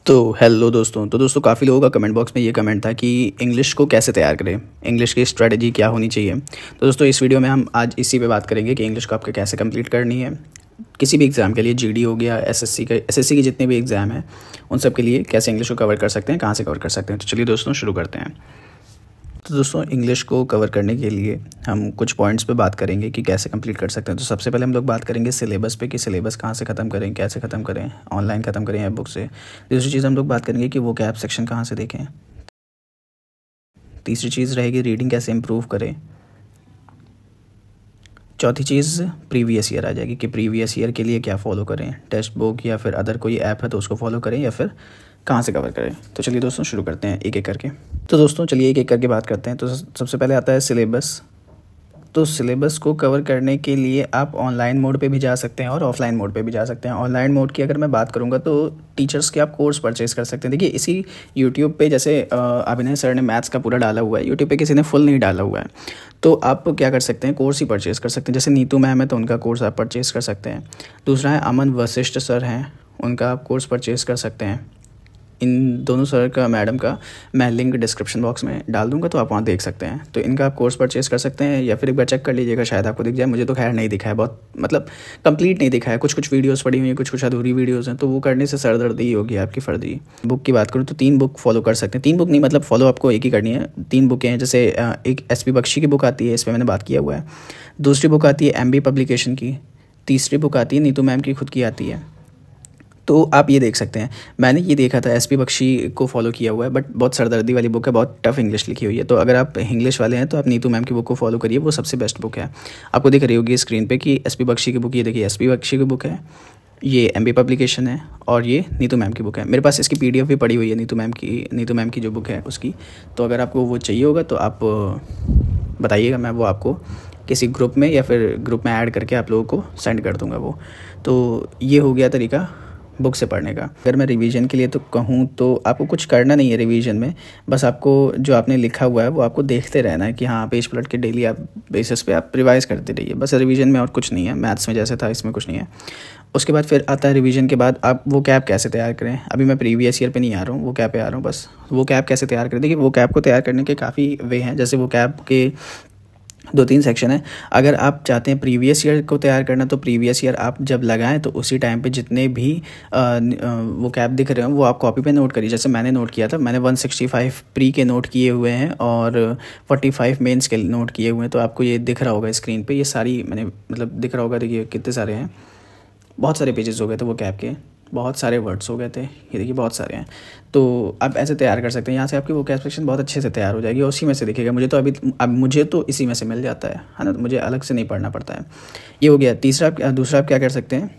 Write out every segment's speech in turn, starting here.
तो हेलो दोस्तों। काफ़ी लोगों का कमेंट बॉक्स में ये कमेंट था कि इंग्लिश को कैसे तैयार करें, इंग्लिश की स्ट्रेटजी क्या होनी चाहिए। तो दोस्तों इस वीडियो में हम आज इसी पे बात करेंगे कि इंग्लिश को आपके कैसे कंप्लीट करनी है। किसी भी एग्ज़ाम के लिए, जीडी हो गया, एसएससी के जितने भी एग्ज़ाम हैं उन सब के लिए कैसे इंग्लिश को कवर कर सकते हैं, कहाँ से कवर कर सकते हैं। तो चलिए दोस्तों शुरू करते हैं। तो दोस्तों इंग्लिश को कवर करने के लिए हम कुछ पॉइंट्स पे बात करेंगे कि कैसे कंप्लीट कर सकते हैं। तो सबसे पहले हम लोग बात करेंगे सिलेबस पे कि सिलेबस कहाँ से ख़त्म करें, कैसे ख़त्म करें, ऑनलाइन ख़त्म करें या बुक से। दूसरी चीज़ हम लोग बात करेंगे कि वो कैप सेक्शन कहाँ से देखें। तीसरी चीज़ रहेगी रीडिंग कैसे इम्प्रूव करें। चौथी चीज़ प्रीवियस ईयर आ जाएगी कि प्रीवियस ईयर के लिए क्या फ़ॉलो करें, टेक्स्ट बुक या फिर अदर कोई ऐप है तो उसको फॉलो करें या फिर कहाँ से कवर करें। तो चलिए दोस्तों शुरू करते हैं एक एक करके। तो दोस्तों चलिए एक एक करके बात करते हैं। तो सबसे पहले आता है सिलेबस। तो सिलेबस को कवर करने के लिए आप ऑनलाइन मोड पे भी जा सकते हैं और ऑफलाइन मोड पे भी जा सकते हैं। ऑनलाइन मोड की अगर मैं बात करूँगा तो टीचर्स के आप कोर्स परचेज़ कर सकते हैं। देखिए इसी यूट्यूब पे जैसे अभिनय सर ने मैथ्स का पूरा डाला हुआ है, यूट्यूब पे किसी ने फुल नहीं डाला हुआ है, तो आप क्या कर सकते हैं, कोर्स ही परचेज़ कर सकते हैं। जैसे नीतू मैम है तो उनका कोर्स आप परचेज़ कर सकते हैं। दूसरा है अमन वशिष्ठ सर हैं, उनका आप कोर्स परचेज़ कर सकते हैं। इन दोनों सर का, मैडम का मैं लिंक डिस्क्रिप्शन बॉक्स में डाल दूंगा तो आप वहाँ देख सकते हैं। तो इनका आप कोर्स परचेज़ कर सकते हैं या फिर एक बार चेक कर लीजिएगा, शायद आपको दिख जाए। मुझे तो खैर नहीं दिखा है, बहुत मतलब कंप्लीट नहीं दिखा है। कुछ वीडियोस पड़ी हुई हैं, कुछ अधूरी वीडियोस हैं, तो वो करने से सरदर्दी होगी आपकी फर्जी। बुक की बात करूँ तो 3 बुक फॉलो कर सकते हैं। 3 बुक नहीं, मतलब फॉलो आपको एक ही करनी है। 3 बुकें हैं, जैसे एक एसपी बख्शी की बुक आती है, इस पर मैंने बात किया हुआ है। दूसरी बुक आती है एमबी पब्लिकेशन की। तीसरी बुक आती है नीतू मैम की खुद की आती है। तो आप ये देख सकते हैं, मैंने ये देखा था एसपी बख्शी को फॉलो किया हुआ है, बट बहुत सरदर्दी वाली बुक है, बहुत टफ इंग्लिश लिखी हुई है। तो अगर आप इंग्लिश वाले हैं तो आप नीतू मैम की बुक को फॉलो करिए, वो सबसे बेस्ट बुक है। आपको दिख रही होगी स्क्रीन पे कि एसपी बख्शी की बुक, ये देखिए एसपी बख्शी की बुक है, ये एमबी पब्लिकेशन है और ये नीतू मैम की बुक है। मेरे पास इसकी पीडीएफ भी पड़ी हुई है नीतू मैम की जो बुक है उसकी। तो अगर आपको वो चाहिए होगा तो आप बताइएगा, मैं वो आपको किसी ग्रुप में या फिर ग्रुप में ऐड करके आप लोगों को सेंड कर दूँगा वो। तो ये हो गया तरीका बुक से पढ़ने का। अगर मैं रिवीजन के लिए तो कहूँ तो आपको कुछ करना नहीं है रिवीजन में, बस आपको जो आपने लिखा हुआ है वो आपको देखते रहना है कि हाँ पेज पलट के डेली आप बेसिस पे आप रिवाइज़ करते रहिए, बस रिवीजन में और कुछ नहीं है। मैथ्स में जैसे था इसमें कुछ नहीं है। उसके बाद फिर आता है रिवीजन के बाद आप वो कैप कैसे तैयार करें। अभी मैं प्रीवियस ईयर पे नहीं आ रहा हूँ, वो कैप पे आ रहा हूँ। बस वो कैप कैसे तैयार करें, देखिए वो कैप को तैयार करने के काफ़ी वे हैं। जैसे वो कैप के 2-3 सेक्शन है। अगर आप चाहते हैं प्रीवियस ईयर को तैयार करना तो प्रीवियस ईयर आप जब लगाएं तो उसी टाइम पे जितने भी वो कैप दिख रहे हैं वो आप कॉपी पे नोट करिए। जैसे मैंने नोट किया था, मैंने 165 प्री के नोट किए हुए हैं और 45 मेंस के नोट किए हुए हैं। तो आपको ये दिख रहा होगा स्क्रीन पे, ये सारी मैंने मतलब दिख रहा होगा। देखिए कितने सारे हैं, बहुत सारे पेजेस हो गए थे वो कैप के, बहुत सारे वर्ड्स हो गए थे, ये देखिए बहुत सारे हैं। तो आप ऐसे तैयार कर सकते हैं, यहाँ से आपकी वो कैप सेक्शन बहुत अच्छे से तैयार हो जाएगी और उसी में से दिखेगा। मुझे तो इसी में से मिल जाता है ना, तो मुझे अलग से नहीं पढ़ना पड़ता है। ये हो गया। दूसरा आप क्या कर सकते हैं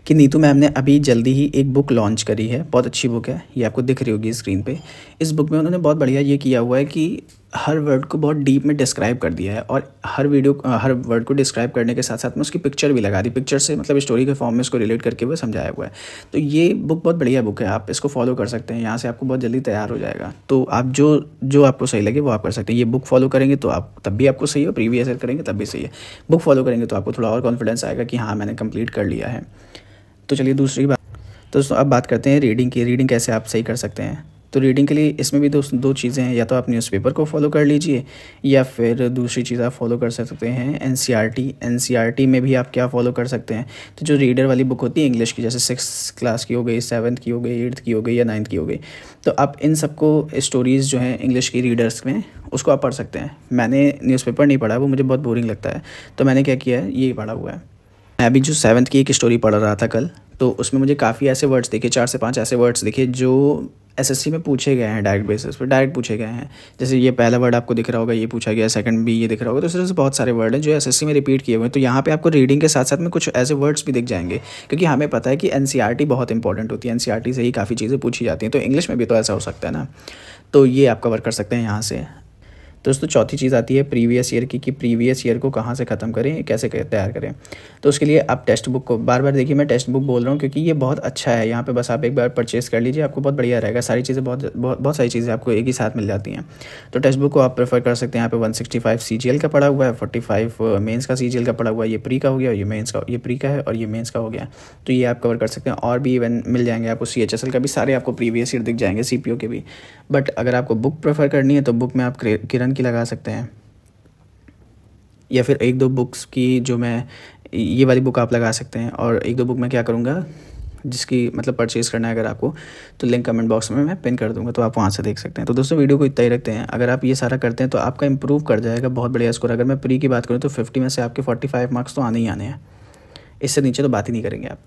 कि नीतू मैम ने अभी जल्दी ही एक बुक लॉन्च करी है, बहुत अच्छी बुक है, ये आपको दिख रही होगी स्क्रीन पे। इस बुक में उन्होंने बहुत बढ़िया ये किया हुआ है कि हर वर्ड को बहुत डीप में डिस्क्राइब कर दिया है और हर वर्ड को डिस्क्राइब करने के साथ साथ में उसकी पिक्चर भी लगा दी। पिक्चर से मतलब स्टोरी के फॉर्म में इसको रिलेट करके वो समझाया हुआ है। तो ये बुक बहुत बढ़िया बुक है, आप इसको फॉलो कर सकते हैं, यहाँ से आपको बहुत जल्दी तैयार हो जाएगा। तो आप जो आपको सही लगे वो आप कर सकते हैं। ये बुक फॉलो करेंगे तो आप तब भी आपको सही है, प्रीवियस ईयर करेंगे तब भी सही है। बुक फॉलो करेंगे तो आपको थोड़ा और कॉन्फिडेंस आएगा कि हाँ मैंने कंप्लीट कर लिया है। तो चलिए दूसरी बात, तो दोस्तों अब बात करते हैं रीडिंग की। रीडिंग कैसे आप सही कर सकते हैं। तो रीडिंग के लिए इसमें भी दो चीज़ें हैं, या तो आप न्यूज़पेपर को फॉलो कर लीजिए या फिर दूसरी चीज़ आप फॉलो कर सकते हैं एनसीईआरटी में भी आप क्या फॉलो कर सकते हैं। तो जो रीडर वाली बुक होती है इंग्लिश की, जैसे 6th क्लास की हो गई, 7th की हो गई, 8th की हो गई या 9th की हो गई, तो आप इन सबको स्टोरीज़ जो हैं इंग्लिश की रीडर्स में उसको आप पढ़ सकते हैं। मैंने न्यूज़पेपर नहीं पढ़ा, वो मुझे बहुत बोरिंग लगता है, तो मैंने क्या किया है ये पढ़ा हुआ है। मैं अभी जो 7th की एक स्टोरी पढ़ रहा था कल, तो उसमें मुझे काफ़ी ऐसे वर्ड्स दिखे, 4 से 5 ऐसे वर्ड्स दिखे जो एसएससी में पूछे गए हैं, डायरेक्ट बेसिस पर डायरेक्ट पूछे गए हैं। जैसे ये पहला वर्ड आपको दिख रहा होगा, ये पूछा गया, सेकंड भी ये दिख रहा होगा। तो इस तरह से बहुत सारे वर्ड हैं जो एसएससी में रिपीट किए हुए हैं। तो यहाँ पे आपको रीडिंग के साथ साथ में कुछ ऐसे वर्ड्स भी दिख जाएंगे, क्योंकि हमें पता है कि एनसीईआरटी बहुत इंपॉर्टेंट होती है, एनसीईआरटी से ही काफ़ी चीज़ें पूछी जाती हैं। तो इंग्लिश में भी तो ऐसा हो सकता है ना, तो ये आप कवर कर सकते हैं यहाँ से। दोस्तों चौथी चीज़ आती है प्रीवियस ईयर की, कि प्रीवियस ईयर को कहाँ से ख़त्म करें, कैसे तैयार करें। तो उसके लिए आप टेक्स्ट बुक को बार बार देखिए, मैं टेक्स्ट बुक बोल रहा हूँ क्योंकि ये बहुत अच्छा है। यहाँ पे बस आप एक बार परचेज़ कर लीजिए, आपको बहुत बढ़िया रहेगा। सारी चीज़ें बहुत सारी चीज़ें आपको एक ही साथ मिल जाती हैं। तो टेक्स्ट बुक को आप प्रेफर कर सकते हैं। यहाँ पे 165 CGL का पड़ा हुआ है, 45 मेंस का CGL का पड़ा हुआ है। ये प्री का हो गया, ये मेंस का, ये प्री का है और ये मेंस का हो गया। तो ये आप कवर कर सकते हैं। और भी इवन मिल जाएंगे आपको CHSL का भी, सारे आपको प्रीवियस ईयर दिख जाएंगे, CPO के भी। बट अगर आपको बुक प्रेफर करनी है तो बुक में आप किरण की लगा सकते हैं, या फिर एक दो बुक्स की जो मैं ये वाली बुक आप लगा सकते हैं। और एक दो बुक मैं क्या करूँगा, जिसकी मतलब परचेज़ करना है अगर आपको, तो लिंक कमेंट बॉक्स में मैं पिन कर दूंगा, तो आप वहाँ से देख सकते हैं। तो दोस्तों वीडियो को इतना ही रखते हैं। अगर आप ये सारा करते हैं तो आपका इंप्रूव कर जाएगा बहुत बढ़िया स्कोर। अगर मैं प्री की बात करूँ तो 50 में से आपके 45 मार्क्स तो आने ही आने हैं, इससे नीचे तो बात ही नहीं करेंगे आप,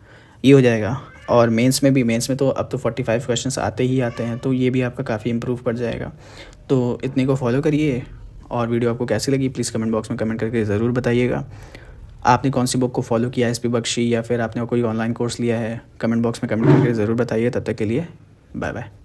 ये हो जाएगा। और मेंस में भी, मेंस में तो अब तो 45 क्वेश्चंस आते ही आते हैं, तो ये भी आपका काफ़ी इंप्रूव कर जाएगा। तो इतने को फॉलो करिए। और वीडियो आपको कैसी लगी प्लीज़ कमेंट बॉक्स में कमेंट करके ज़रूर बताइएगा। आपने कौन सी बुक को फॉलो किया है, SP बख्शी, या फिर आपने कोई ऑनलाइन कोर्स लिया है, कमेंट बॉक्स में कमेंट करके ज़रूर बताइए। तब तक के लिए बाय बाय।